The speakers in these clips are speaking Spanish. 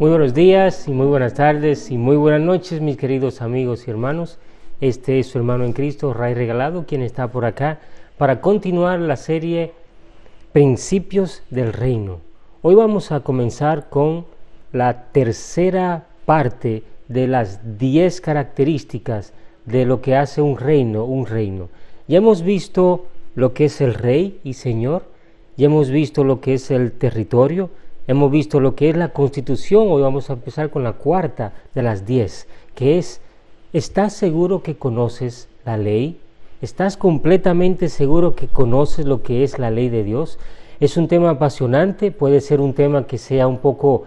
Muy buenos días y muy buenas tardes y muy buenas noches, mis queridos amigos y hermanos. Este es su hermano en Cristo, Ray Regalado, quien está por acá para continuar la serie Principios del Reino. Hoy vamos a comenzar con la tercera parte de las 10 características de lo que hace un reino. Ya hemos visto lo que es el rey y señor, ya hemos visto lo que es el territorio, hemos visto lo que es la constitución. Hoy vamos a empezar con la cuarta de las 10, que es: ¿estás seguro que conoces la ley? ¿Estás completamente seguro que conoces lo que es la ley de Dios? Es un tema apasionante, puede ser un tema que sea un poco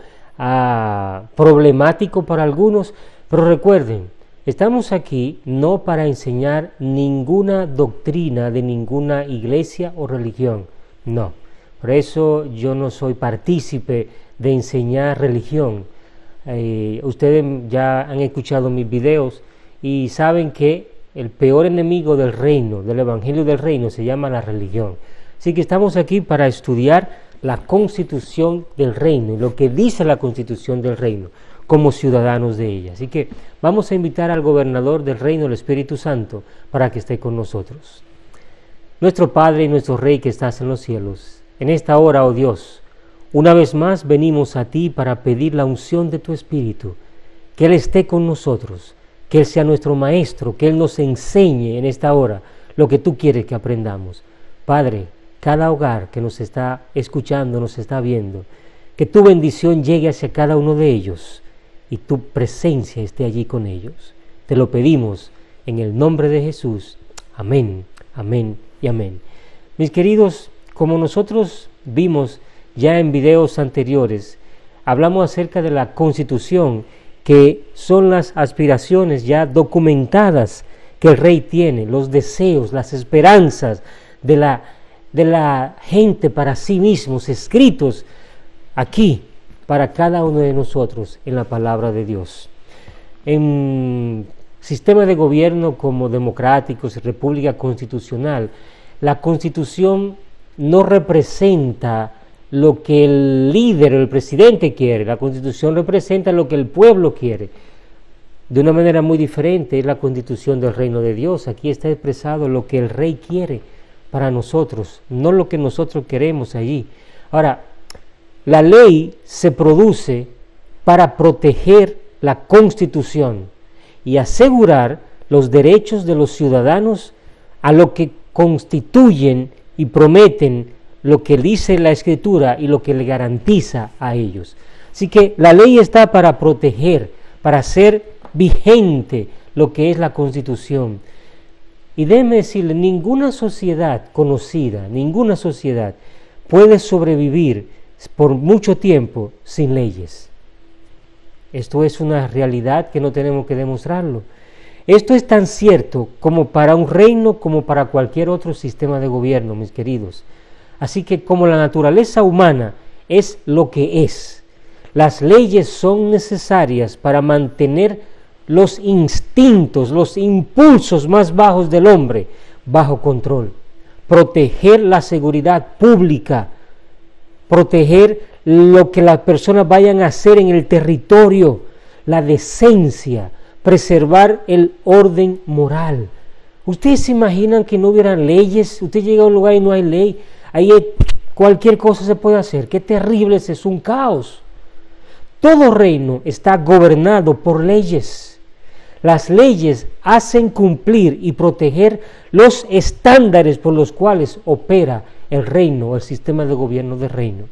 problemático para algunos, pero recuerden, estamos aquí no para enseñar ninguna doctrina de ninguna iglesia o religión, no. Por eso yo no soy partícipe de enseñar religión. Ustedes ya han escuchado mis videos y saben que el peor enemigo del reino, del evangelio del reino, se llama la religión. Así que estamos aquí para estudiar la constitución del reino, lo que dice la constitución del reino, como ciudadanos de ella. Así que vamos a invitar al gobernador del reino, el Espíritu Santo, para que esté con nosotros. Nuestro Padre y nuestro Rey que estás en los cielos, en esta hora, oh Dios, una vez más venimos a ti para pedir la unción de tu Espíritu, que Él esté con nosotros, que Él sea nuestro Maestro, que Él nos enseñe en esta hora lo que tú quieres que aprendamos. Padre, cada hogar que nos está escuchando, nos está viendo, que tu bendición llegue hacia cada uno de ellos y tu presencia esté allí con ellos. Te lo pedimos en el nombre de Jesús. Amén, amén y amén. Mis queridos, como nosotros vimos ya en videos anteriores, hablamos acerca de la Constitución, que son las aspiraciones ya documentadas que el rey tiene, los deseos, las esperanzas de la gente para sí mismos, escritos aquí para cada uno de nosotros en la palabra de Dios. En sistema de gobierno como democráticos, república constitucional, la Constitución no representa lo que el líder o el presidente quiere. La Constitución representa lo que el pueblo quiere. De una manera muy diferente es la Constitución del reino de Dios. Aquí está expresado lo que el rey quiere para nosotros, no lo que nosotros queremos allí. Ahora, la ley se produce para proteger la Constitución y asegurar los derechos de los ciudadanos a lo que constituyen y prometen lo que dice la Escritura y lo que le garantiza a ellos. Así que la ley está para proteger, para hacer vigente lo que es la Constitución. Y déjeme decirle, ninguna sociedad conocida, ninguna sociedad puede sobrevivir por mucho tiempo sin leyes. Esto es una realidad que no tenemos que demostrarlo. Esto es tan cierto como para un reino como para cualquier otro sistema de gobierno, mis queridos. Así que como la naturaleza humana es lo que es, las leyes son necesarias para mantener los instintos, los impulsos más bajos del hombre bajo control, proteger la seguridad pública, proteger lo que las personas vayan a hacer en el territorio, la decencia, preservar el orden moral. ¿Ustedes se imaginan que no hubieran leyes? Usted llega a un lugar y no hay ley, ahí cualquier cosa se puede hacer. ¡Qué terrible es un caos! Todo reino está gobernado por leyes. Las leyes hacen cumplir y proteger los estándares por los cuales opera el reino, el sistema de gobierno del reino.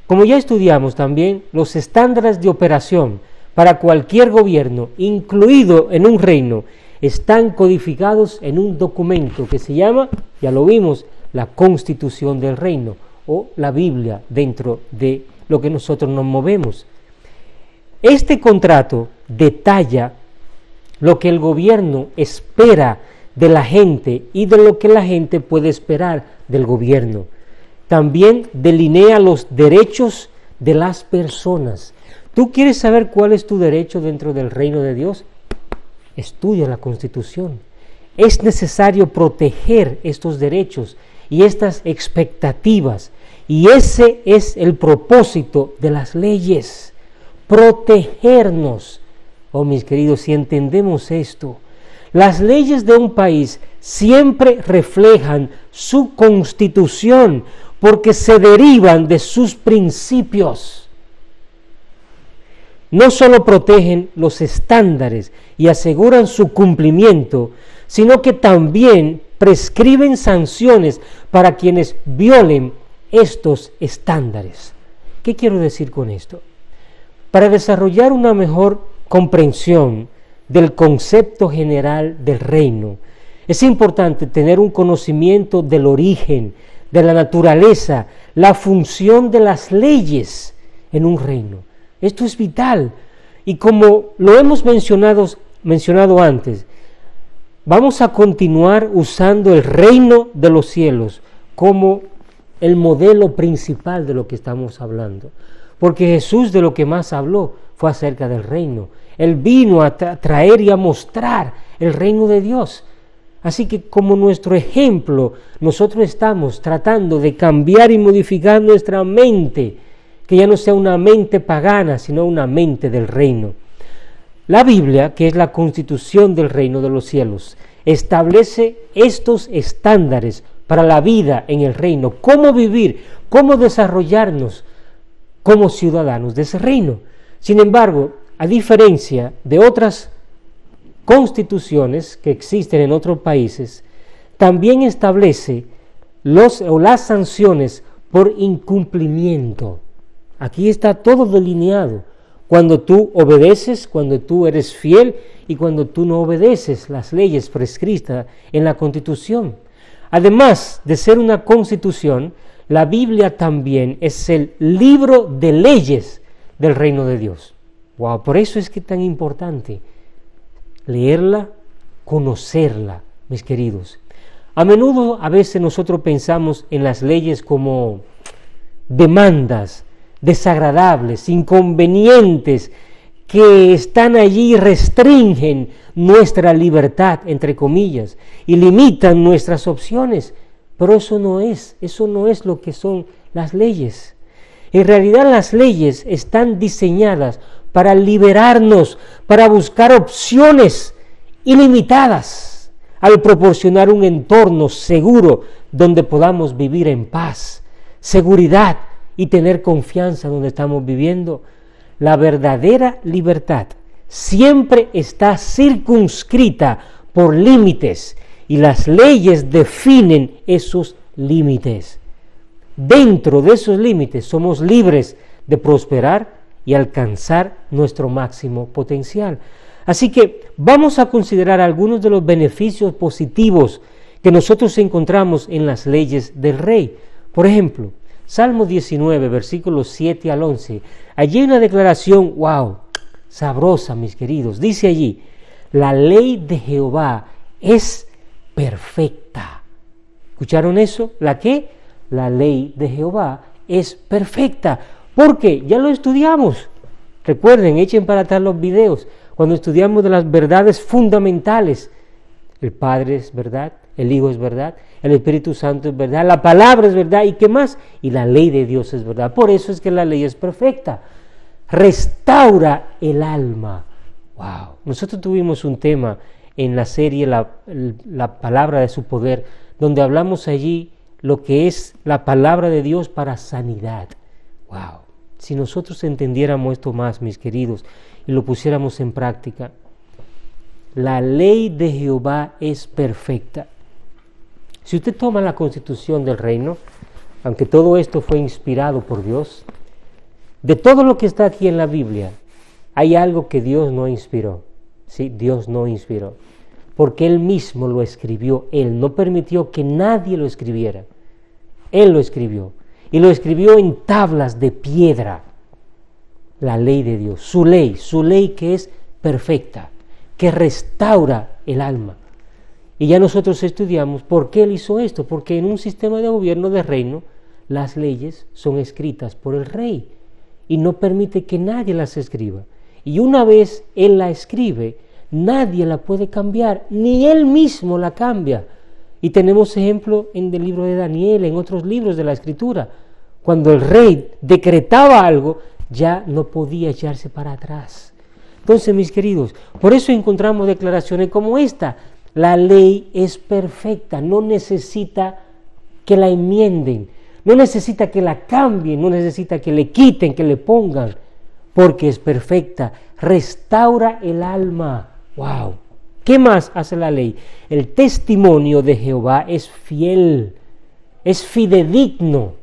Como ya estudiamos también, los estándares de operación para cualquier gobierno, incluido en un reino, están codificados en un documento que se llama, ya lo vimos, la Constitución del Reino, o la Biblia dentro de lo que nosotros nos movemos. Este contrato detalla lo que el gobierno espera de la gente y de lo que la gente puede esperar del gobierno. También delinea los derechos de las personas. ¿Tú quieres saber cuál es tu derecho dentro del reino de Dios? Estudia la Constitución. Es necesario proteger estos derechos y estas expectativas, y ese es el propósito de las leyes, protegernos. Oh, mis queridos, si entendemos esto, las leyes de un país siempre reflejan su constitución porque se derivan de sus principios. No solo protegen los estándares y aseguran su cumplimiento, sino que también prescriben sanciones para quienes violen estos estándares. ¿Qué quiero decir con esto? Para desarrollar una mejor comprensión del concepto general del reino, es importante tener un conocimiento del origen, de la naturaleza, la función de las leyes en un reino. Esto es vital, y como lo hemos mencionado antes, vamos a continuar usando el reino de los cielos como el modelo principal de lo que estamos hablando, porque Jesús de lo que más habló fue acerca del reino. Él vino a traer y a mostrar el reino de Dios. Así que como nuestro ejemplo, nosotros estamos tratando de cambiar y modificar nuestra mente, que ya no sea una mente pagana, sino una mente del reino. La Biblia, que es la constitución del reino de los cielos, establece estos estándares para la vida en el reino, cómo vivir, cómo desarrollarnos como ciudadanos de ese reino. Sin embargo, a diferencia de otras constituciones que existen en otros países, también establece las sanciones por incumplimiento. Aquí está todo delineado. Cuando tú obedeces, cuando tú eres fiel y cuando tú no obedeces las leyes prescritas en la Constitución. Además de ser una constitución, la Biblia también es el libro de leyes del reino de Dios. Wow, por eso es que es tan importante leerla, conocerla, mis queridos. A menudo, a veces nosotros pensamos en las leyes como demandas desagradables, inconvenientes, que están allí y restringen nuestra libertad, entre comillas, y limitan nuestras opciones. Pero eso no es lo que son las leyes. En realidad las leyes están diseñadas para liberarnos, para buscar opciones ilimitadas, al proporcionar un entorno seguro donde podamos vivir en paz, seguridad y tener confianza donde estamos viviendo. La verdadera libertad siempre está circunscrita por límites y las leyes definen esos límites. Dentro de esos límites somos libres de prosperar y alcanzar nuestro máximo potencial. Así que vamos a considerar algunos de los beneficios positivos que nosotros encontramos en las leyes del rey. Por ejemplo, Salmo 19, versículos 7 al 11. Allí hay una declaración, wow, sabrosa, mis queridos. Dice allí, la ley de Jehová es perfecta. ¿Escucharon eso? ¿La qué? La ley de Jehová es perfecta. ¿Por qué? Ya lo estudiamos. Recuerden, echen para atrás los videos. Cuando estudiamos de las verdades fundamentales. El Padre es verdad, el Hijo es verdad, el Espíritu Santo es verdad, la palabra es verdad, ¿y qué más? Y la ley de Dios es verdad. Por eso es que la ley es perfecta. Restaura el alma. Wow. Nosotros tuvimos un tema en la serie la palabra de su poder, donde hablamos allí lo que es la palabra de Dios para sanidad. Wow. Si nosotros entendiéramos esto más, mis queridos, y lo pusiéramos en práctica, la ley de Jehová es perfecta. Si usted toma la constitución del reino, aunque todo esto fue inspirado por Dios, de todo lo que está aquí en la Biblia, hay algo que Dios no inspiró. Sí, Dios no inspiró, porque Él mismo lo escribió. Él no permitió que nadie lo escribiera. Él lo escribió, y lo escribió en tablas de piedra. La ley de Dios, su ley que es perfecta, que restaura el alma. Y ya nosotros estudiamos por qué Él hizo esto, porque en un sistema de gobierno de reino, las leyes son escritas por el rey, y no permite que nadie las escriba. Y una vez Él la escribe, nadie la puede cambiar, ni Él mismo la cambia. Y tenemos ejemplo en el libro de Daniel, en otros libros de la Escritura. Cuando el rey decretaba algo, ya no podía echarse para atrás. Entonces, mis queridos, por eso encontramos declaraciones como esta: la ley es perfecta, no necesita que la enmienden, no necesita que la cambien, no necesita que le quiten, que le pongan, porque es perfecta, restaura el alma. ¡Wow! ¿Qué más hace la ley? El testimonio de Jehová es fiel, es fidedigno,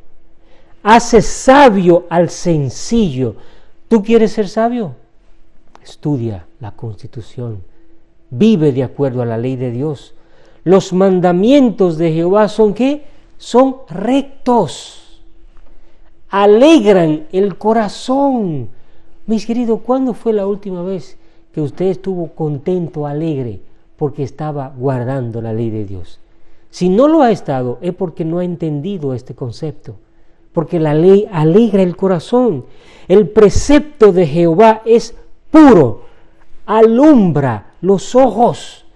hace sabio al sencillo. ¿Tú quieres ser sabio? Estudia la Constitución, vive de acuerdo a la ley de Dios. Los mandamientos de Jehová ¿son qué? Son rectos, alegran el corazón. Mis queridos, ¿cuándo fue la última vez que usted estuvo contento, alegre, porque estaba guardando la ley de Dios? Si no lo ha estado, es porque no ha entendido este concepto, porque la ley alegra el corazón. El precepto de Jehová es puro, alumbra los ojos.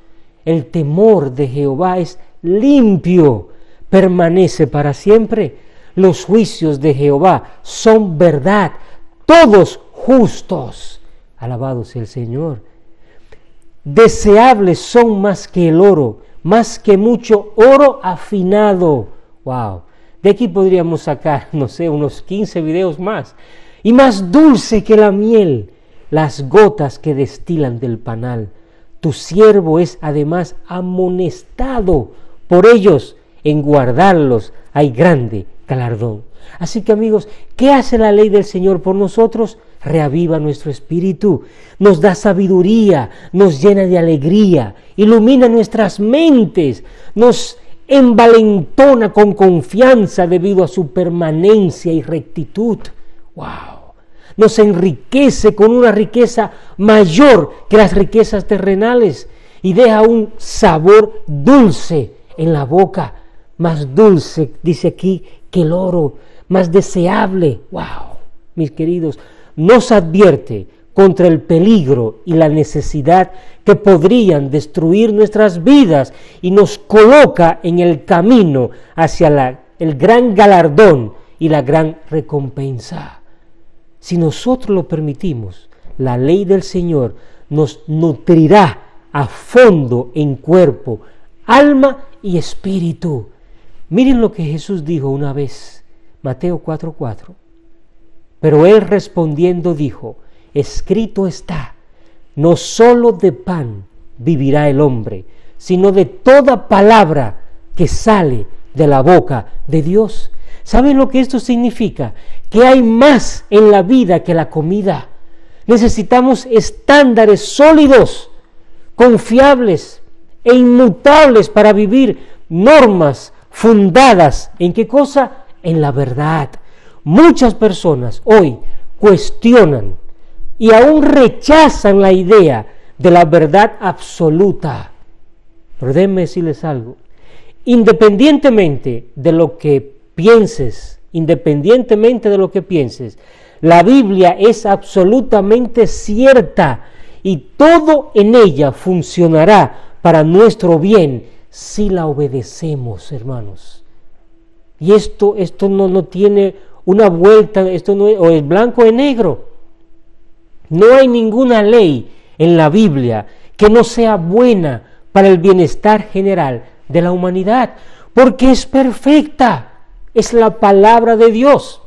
El temor de Jehová es limpio, permanece para siempre. Los juicios de Jehová son verdad, todos justos. Alabado sea el Señor. Deseables son más que el oro, más que mucho oro afinado. Wow. De aquí podríamos sacar, no sé, unos 15 videos más. Y más dulce que la miel, las gotas que destilan del panal. Tu siervo es además amonestado por ellos, en guardarlos hay grande galardón. Así que, amigos, ¿qué hace la ley del Señor por nosotros? Reaviva nuestro espíritu, nos da sabiduría, nos llena de alegría, ilumina nuestras mentes, nos envalentona con confianza debido a su permanencia y rectitud. ¡Wow! Nos enriquece con una riqueza mayor que las riquezas terrenales y deja un sabor dulce en la boca, más dulce, dice aquí, que el oro, más deseable. ¡Wow! Mis queridos, nos advierte contra el peligro y la necesidad que podrían destruir nuestras vidas y nos coloca en el camino hacia el gran galardón y la gran recompensa. Si nosotros lo permitimos, la ley del Señor nos nutrirá a fondo en cuerpo, alma y espíritu. Miren lo que Jesús dijo una vez, Mateo 4:4. Pero él respondiendo dijo: escrito está, no solo de pan vivirá el hombre, sino de toda palabra que sale de la boca de Dios. ¿Saben lo que esto significa? Que hay más en la vida que la comida. Necesitamos estándares sólidos, confiables e inmutables para vivir, normas fundadas ¿en qué cosa? En la verdad. Muchas personas hoy cuestionan y aún rechazan la idea de la verdad absoluta. Pero déjenme decirles algo. Independientemente de lo que pienses, la Biblia es absolutamente cierta y todo en ella funcionará para nuestro bien si la obedecemos, hermanos. Y esto no tiene una vuelta, esto no es, o es blanco o negro. No hay ninguna ley en la Biblia que no sea buena para el bienestar general de la humanidad, porque es perfecta, es la palabra de Dios.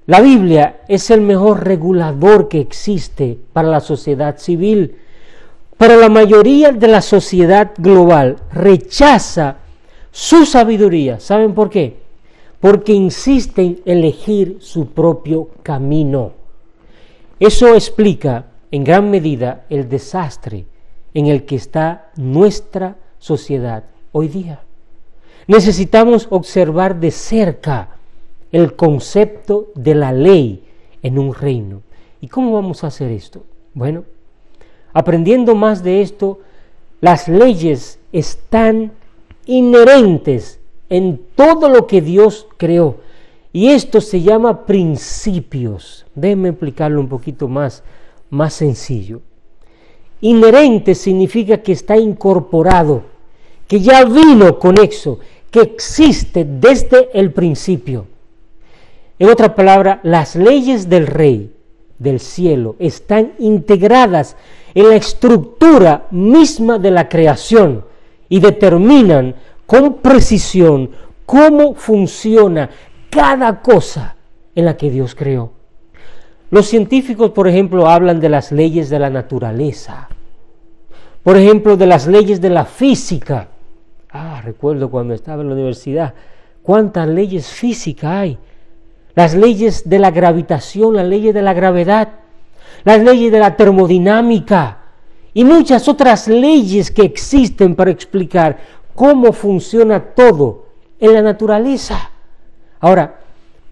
La Biblia es el mejor regulador que existe para la sociedad civil, pero la mayoría de la sociedad global rechaza su sabiduría. ¿Saben por qué? Porque insisten en elegir su propio camino. Eso explica en gran medida el desastre en el que está nuestra sociedad hoy día. Necesitamos observar de cerca el concepto de la ley en un reino. ¿Y cómo vamos a hacer esto? Bueno, aprendiendo más de esto, las leyes están inherentes en todo lo que Dios creó. Y esto se llama principios. Déjenme explicarlo un poquito más sencillo. Inherente significa que está incorporado, que ya vino conexo, que existe desde el principio. En otra palabra, las leyes del Rey del cielo están integradas en la estructura misma de la creación y determinan con precisión cómo funciona cada cosa en la que Dios creó. Los científicos, por ejemplo, hablan de las leyes de la naturaleza, por ejemplo, de las leyes de la física. Recuerdo cuando estaba en la universidad, cuántas leyes físicas hay. Las leyes de la gravitación, las leyes de la gravedad, las leyes de la termodinámica y muchas otras leyes que existen para explicar cómo funciona todo en la naturaleza. Ahora,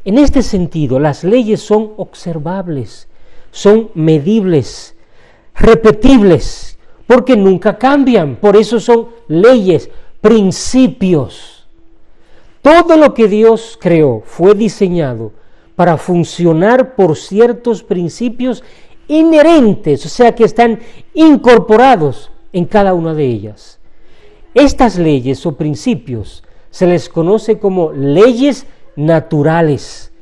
en este sentido, las leyes son observables, son medibles, repetibles, porque nunca cambian. Por eso son leyes, principios. Todo lo que Dios creó fue diseñado para funcionar por ciertos principios inherentes, o sea que están incorporados en cada una de ellas. Estas leyes o principios se les conoce como leyes naturales,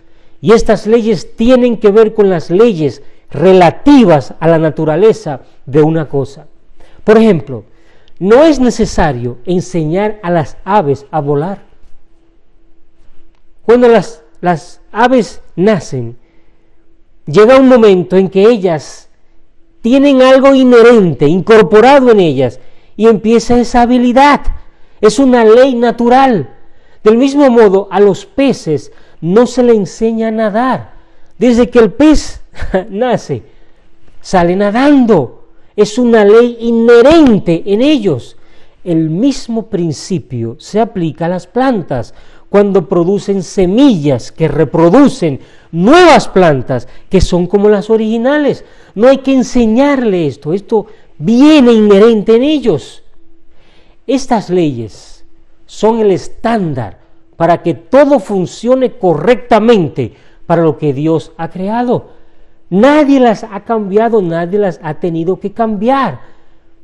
y estas leyes tienen que ver con las leyes relativas a la naturaleza de una cosa. Por ejemplo, no es necesario enseñar a las aves a volar. Cuando las aves nacen, llega un momento en que ellas tienen algo inherente, incorporado en ellas, y empieza esa habilidad. Es una ley natural. Del mismo modo, a los peces no se le enseña a nadar. Desde que el pez nace, sale nadando. Es una ley inherente en ellos. El mismo principio se aplica a las plantas cuando producen semillas que reproducen nuevas plantas que son como las originales. No hay que enseñarle esto viene inherente en ellos. Estas leyes son el estándar para que todo funcione correctamente para lo que Dios ha creado. Nadie las ha cambiado, nadie las ha tenido que cambiar.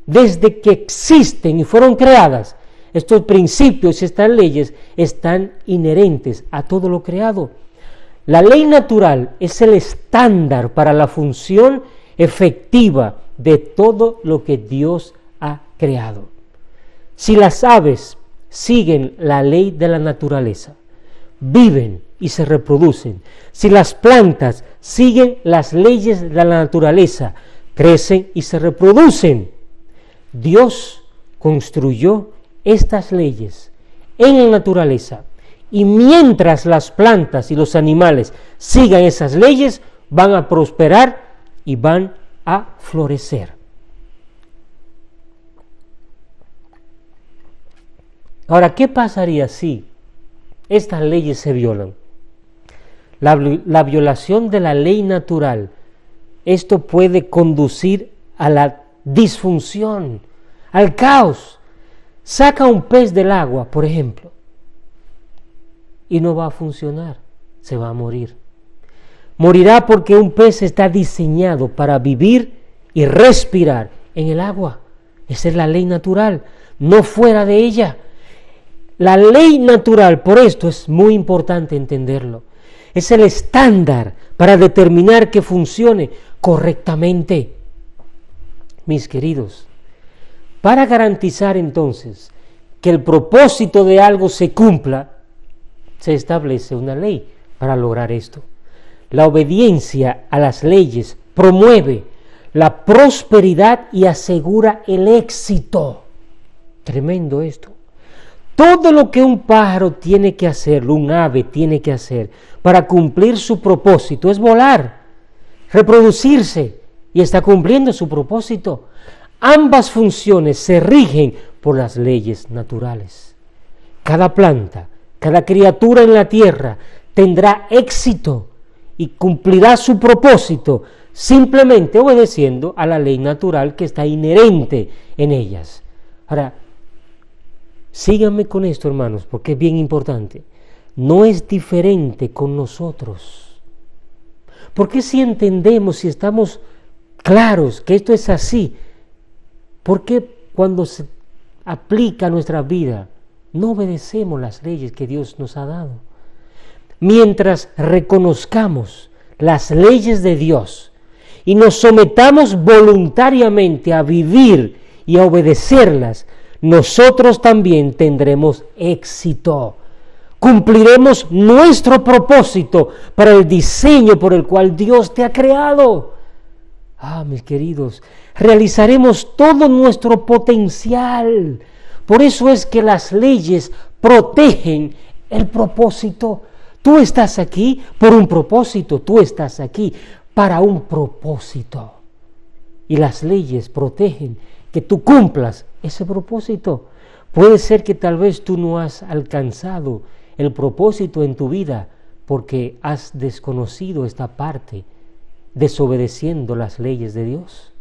Desde que existen y fueron creadas, estos principios y estas leyes están inherentes a todo lo creado. La ley natural es el estándar para la función efectiva de todo lo que Dios ha creado. Si las aves siguen la ley de la naturaleza, viven y se reproducen. Si las plantas siguen las leyes de la naturaleza, crecen y se reproducen. Dios construyó estas leyes en la naturaleza, y mientras las plantas y los animales sigan esas leyes, van a prosperar y van a florecer. Ahora, ¿qué pasaría si estas leyes se violan? La violación de la ley natural, esto puede conducir a la disfunción, al caos. Saca un pez del agua, por ejemplo, y no va a funcionar, se va a morir. Morirá porque un pez está diseñado para vivir y respirar en el agua. Esa es la ley natural, no fuera de ella. La ley natural, por esto es muy importante entenderlo, es el estándar para determinar que funcione correctamente. Mis queridos, para garantizar entonces que el propósito de algo se cumpla, se establece una ley para lograr esto. La obediencia a las leyes promueve la prosperidad y asegura el éxito. Tremendo esto. Todo lo que un pájaro tiene que hacer, un ave tiene que hacer para cumplir su propósito es volar, reproducirse, y está cumpliendo su propósito. Ambas funciones se rigen por las leyes naturales. Cada planta, cada criatura en la tierra tendrá éxito y cumplirá su propósito simplemente obedeciendo a la ley natural que está inherente en ellas. Ahora, síganme con esto, hermanos, porque es bien importante. No es diferente con nosotros. Porque si entendemos, si estamos claros que esto es así, ¿por qué cuando se aplica a nuestra vida no obedecemos las leyes que Dios nos ha dado? mientras reconozcamos las leyes de Dios y nos sometamos voluntariamente a vivir y a obedecerlas, nosotros también tendremos éxito. Cumpliremos nuestro propósito para el diseño por el cual Dios te ha creado. Mis queridos, realizaremos todo nuestro potencial. Por eso es que las leyes protegen el propósito. Tú estás aquí por un propósito, tú estás aquí para un propósito. Y las leyes protegen que tú cumplas ese propósito. Puede ser que tal vez tú no has alcanzado el propósito en tu vida porque has desconocido esta parte, desobedeciendo las leyes de Dios.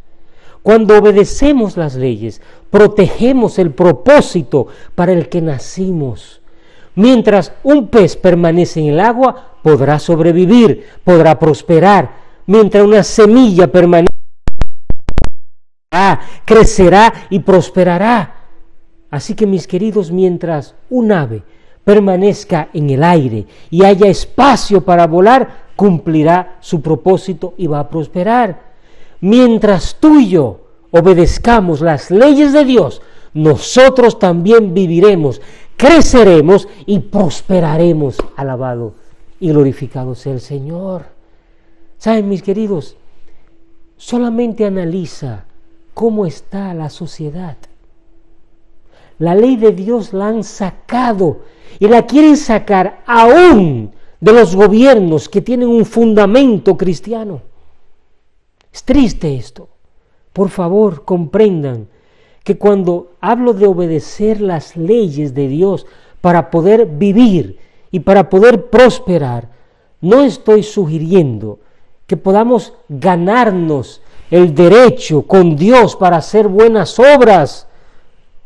Cuando obedecemos las leyes, protegemos el propósito para el que nacimos. Mientras un pez permanece en el agua, podrá sobrevivir, podrá prosperar. Mientras una semilla permanece, crecerá y prosperará. Así que, mis queridos, mientras un ave permanezca en el aire y haya espacio para volar, cumplirá su propósito y va a prosperar. Mientras tú y yo obedezcamos las leyes de Dios, nosotros también viviremos, creceremos y prosperaremos. Alabado y glorificado sea el Señor. ¿Saben, mis queridos? Solamente analiza cómo está la sociedad. La ley de Dios la han sacado y la quieren sacar aún de los gobiernos que tienen un fundamento cristiano. Es triste esto. Por favor, comprendan que cuando hablo de obedecer las leyes de Dios para poder vivir y para poder prosperar, no estoy sugiriendo que podamos ganarnos el derecho con Dios para hacer buenas obras,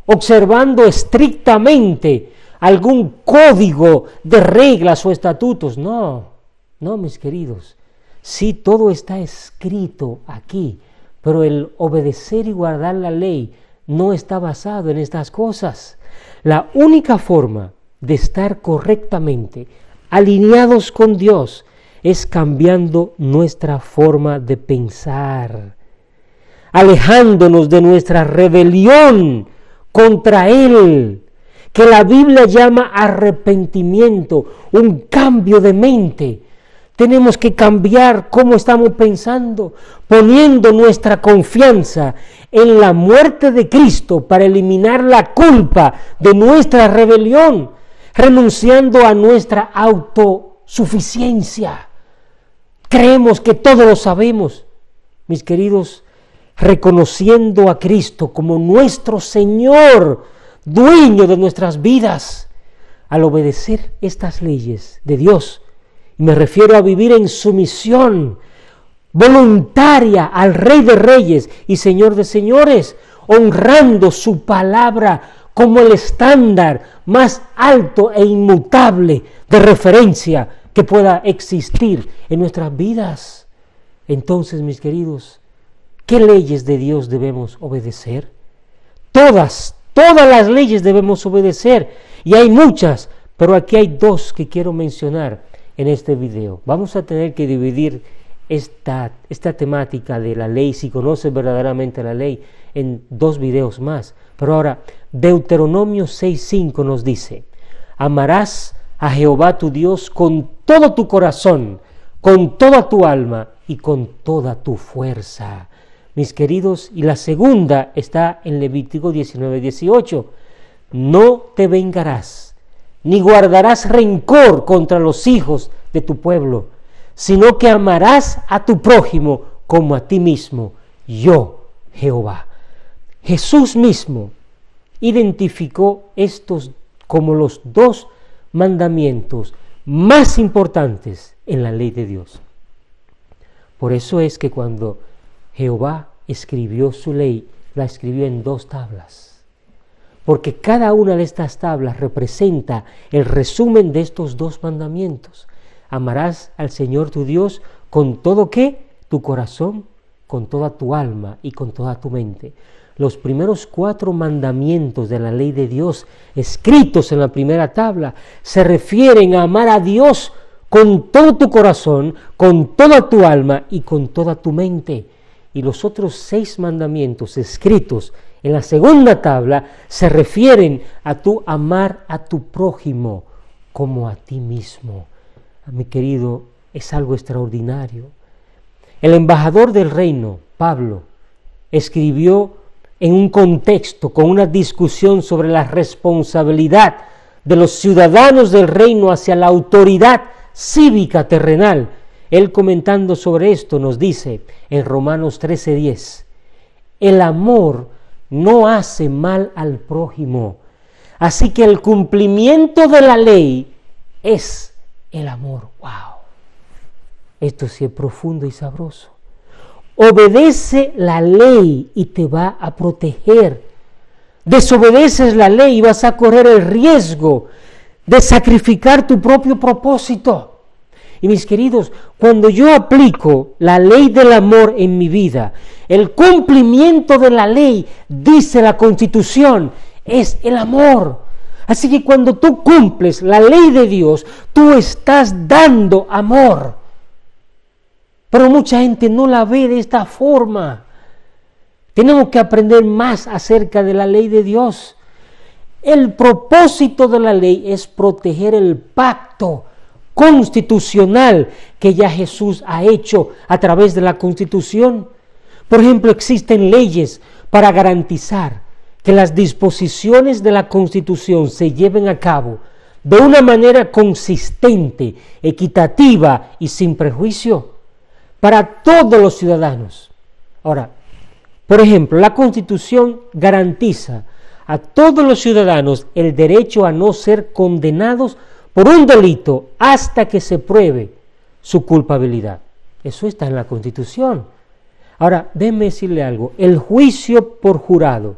observando estrictamente algún código de reglas o estatutos. No, mis queridos. Sí, todo está escrito aquí, pero el obedecer y guardar la ley no está basado en estas cosas. La única forma de estar correctamente alineados con Dios es cambiando nuestra forma de pensar, alejándonos de nuestra rebelión contra Él, que la Biblia llama arrepentimiento, un cambio de mente. Tenemos que cambiar cómo estamos pensando, poniendo nuestra confianza en la muerte de Cristo para eliminar la culpa de nuestra rebelión, renunciando a nuestra autosuficiencia. Creemos que todo lo sabemos, mis queridos, reconociendo a Cristo como nuestro Señor, dueño de nuestras vidas. Al obedecer estas leyes de Dios, me refiero a vivir en sumisión voluntaria al Rey de Reyes y Señor de Señores, honrando su palabra como el estándar más alto e inmutable de referencia que pueda existir en nuestras vidas. Entonces, mis queridos, ¿qué leyes de Dios debemos obedecer? Todas las leyes debemos obedecer, y hay muchas, pero aquí hay dos que quiero mencionar en este video. Vamos a tener que dividir esta temática de la ley, si conoces verdaderamente la ley, en dos videos más. Pero ahora, Deuteronomio 6:5 nos dice: amarás a Jehová tu Dios con todo tu corazón, con toda tu alma y con toda tu fuerza. Mis queridos, y la segunda está en Levítico 19:18. No te vengarás, ni guardarás rencor contra los hijos de tu pueblo, sino que amarás a tu prójimo como a ti mismo, yo, Jehová. Jesús mismo identificó estos como los dos mandamientos más importantes en la ley de Dios. Por eso es que cuando Jehová escribió su ley, la escribió en 2 tablas, porque cada una de estas tablas representa el resumen de estos 2 mandamientos. Amarás al Señor tu Dios con todo ¿qué? Tu corazón, con toda tu alma y con toda tu mente. Los primeros 4 mandamientos de la ley de Dios, escritos en la primera tabla, se refieren a amar a Dios con todo tu corazón, con toda tu alma y con toda tu mente. Y los otros 6 mandamientos escritos en la segunda tabla se refieren a tu amar a tu prójimo como a ti mismo. Mi querido, es algo extraordinario. El embajador del reino, Pablo, escribió en un contexto con una discusión sobre la responsabilidad de los ciudadanos del reino hacia la autoridad cívica terrenal. Él, comentando sobre esto, nos dice en Romanos 13:10, el amor no hace mal al prójimo, así que el cumplimiento de la ley es el amor. ¡Wow! Esto sí es profundo y sabroso. Obedece la ley y te va a proteger. Desobedeces la ley y vas a correr el riesgo de sacrificar tu propio propósito. Y mis queridos, cuando yo aplico la ley del amor en mi vida, el cumplimiento de la ley, dice la Constitución, es el amor. Así que cuando tú cumples la ley de Dios, tú estás dando amor. Pero mucha gente no la ve de esta forma. Tenemos que aprender más acerca de la ley de Dios. El propósito de la ley es proteger el pacto constitucional que ya Jesús ha hecho a través de la Constitución. Por ejemplo, existen leyes para garantizar que las disposiciones de la Constitución se lleven a cabo de una manera consistente, equitativa y sin prejuicio para todos los ciudadanos. Ahora, por ejemplo, la Constitución garantiza a todos los ciudadanos el derecho a no ser condenados por un delito hasta que se pruebe su culpabilidad. Eso está en la Constitución. Ahora, déjeme decirle algo. El juicio por jurado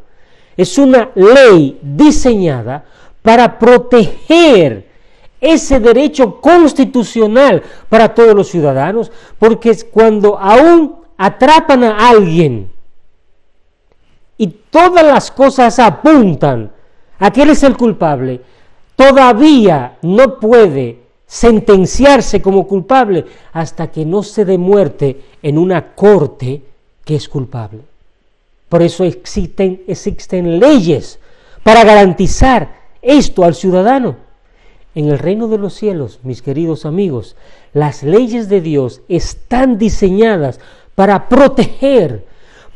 es una ley diseñada para proteger ese derecho constitucional para todos los ciudadanos, porque es cuando aún atrapan a alguien y todas las cosas apuntan a que él es el culpable, todavía no puede sentenciarse como culpable hasta que no se demuestre en una corte que es culpable. Por eso existen leyes para garantizar esto al ciudadano. En el reino de los cielos, mis queridos amigos, las leyes de Dios están diseñadas para proteger,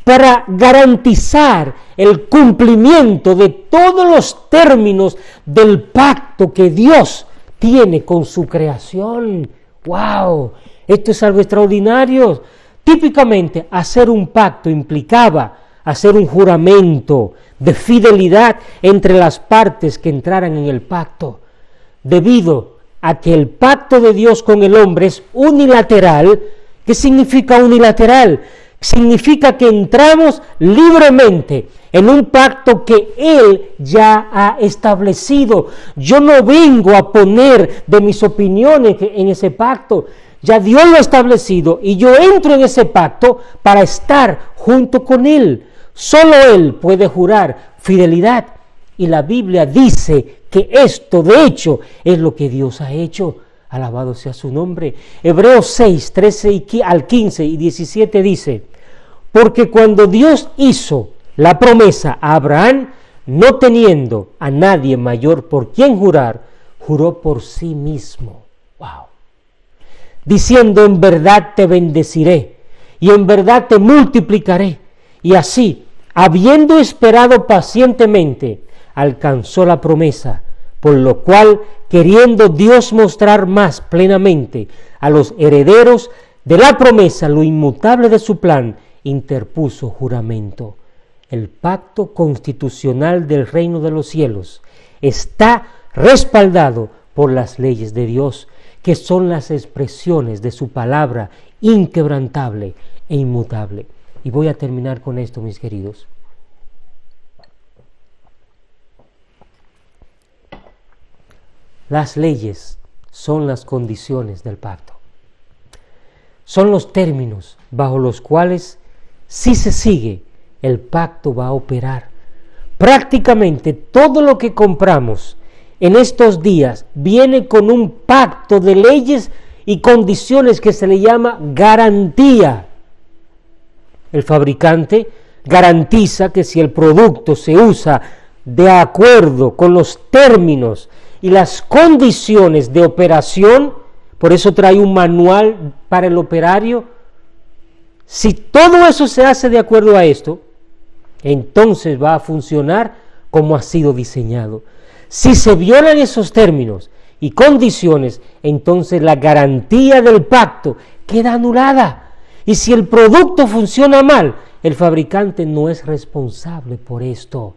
para garantizar el cumplimiento de todos los términos del pacto que Dios tiene con su creación. ¡Wow! Esto es algo extraordinario. Típicamente, hacer un pacto implicaba hacer un juramento de fidelidad entre las partes que entraran en el pacto. Debido a que el pacto de Dios con el hombre es unilateral. ¿Qué significa unilateral? Significa que entramos libremente en un pacto que Él ya ha establecido. Yo no vengo a poner de mis opiniones en ese pacto. Ya Dios lo ha establecido y yo entro en ese pacto para estar junto con Él. Solo Él puede jurar fidelidad. Y la Biblia dice que esto, de hecho, es lo que Dios ha hecho. Alabado sea su nombre. Hebreos 6, 13 al 15 y 17 dice: porque cuando Dios hizo la promesa a Abraham, no teniendo a nadie mayor por quien jurar, juró por sí mismo. ¡Wow! Diciendo: en verdad te bendeciré y en verdad te multiplicaré. Y así, habiendo esperado pacientemente, alcanzó la promesa, por lo cual, queriendo Dios mostrar más plenamente a los herederos de la promesa lo inmutable de su plan, interpuso juramento. El pacto constitucional del reino de los cielos está respaldado por las leyes de Dios, que son las expresiones de su palabra inquebrantable e inmutable. Y voy a terminar con esto, mis queridos. Las leyes son las condiciones del pacto. Son los términos bajo los cuales, si se sigue, el pacto va a operar. Prácticamente todo lo que compramos en estos días viene con un pacto de leyes y condiciones que se le llama garantía. El fabricante garantiza que si el producto se usa de acuerdo con los términos y las condiciones de operación, por eso trae un manual para el operario, si todo eso se hace de acuerdo a esto, entonces va a funcionar como ha sido diseñado. Si se violan esos términos y condiciones, entonces la garantía del pacto queda anulada. Y si el producto funciona mal, el fabricante no es responsable por esto.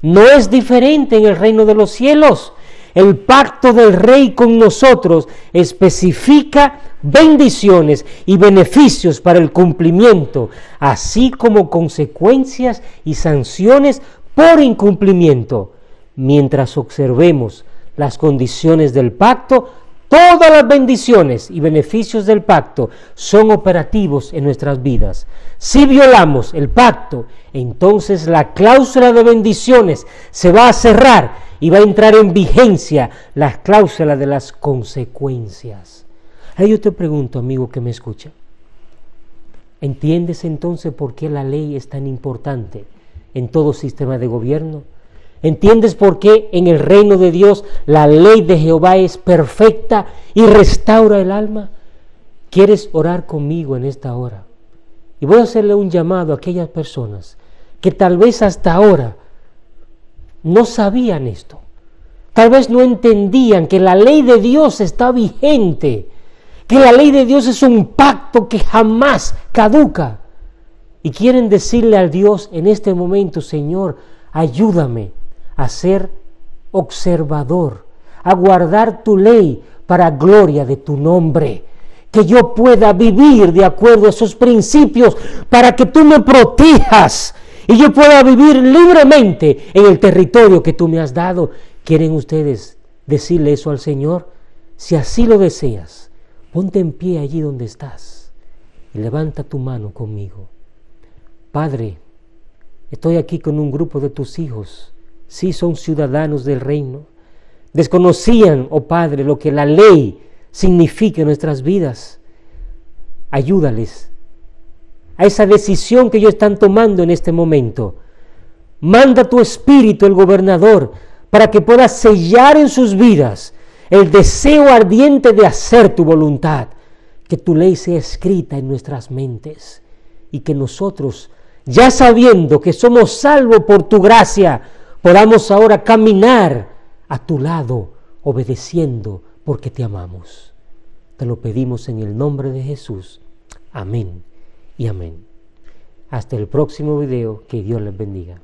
No es diferente en el reino de los cielos. El pacto del Rey con nosotros especifica bendiciones y beneficios para el cumplimiento, así como consecuencias y sanciones por incumplimiento. Mientras observemos las condiciones del pacto, todas las bendiciones y beneficios del pacto son operativos en nuestras vidas. Si violamos el pacto, entonces la cláusula de bendiciones se va a cerrar y va a entrar en vigencia la cláusula de las consecuencias. Ahí yo te pregunto, amigo que me escucha, ¿entiendes entonces por qué la ley es tan importante en todo sistema de gobierno? ¿Entiendes por qué en el reino de Dios la ley de Jehová es perfecta y restaura el alma? ¿Quieres orar conmigo en esta hora? Y voy a hacerle un llamado a aquellas personas que tal vez hasta ahora no sabían esto. Tal vez no entendían que la ley de Dios está vigente, que la ley de Dios es un pacto que jamás caduca. Y quieren decirle al Dios en este momento: Señor, ayúdame a ser observador, a guardar tu ley para gloria de tu nombre, que yo pueda vivir de acuerdo a esos principios para que tú me protejas y yo pueda vivir libremente en el territorio que tú me has dado. ¿Quieren ustedes decirle eso al Señor? Si así lo deseas, ponte en pie allí donde estás y levanta tu mano conmigo. Padre, estoy aquí con un grupo de tus hijos. Sí, son ciudadanos del reino. Desconocían, oh Padre, lo que la ley significa en nuestras vidas. Ayúdales a esa decisión que ellos están tomando en este momento. Manda tu Espíritu, el gobernador, para que pueda sellar en sus vidas el deseo ardiente de hacer tu voluntad. Que tu ley sea escrita en nuestras mentes y que nosotros, ya sabiendo que somos salvos por tu gracia, podamos ahora caminar a tu lado, obedeciendo porque te amamos. Te lo pedimos en el nombre de Jesús. Amén y amén. Hasta el próximo video. Que Dios les bendiga.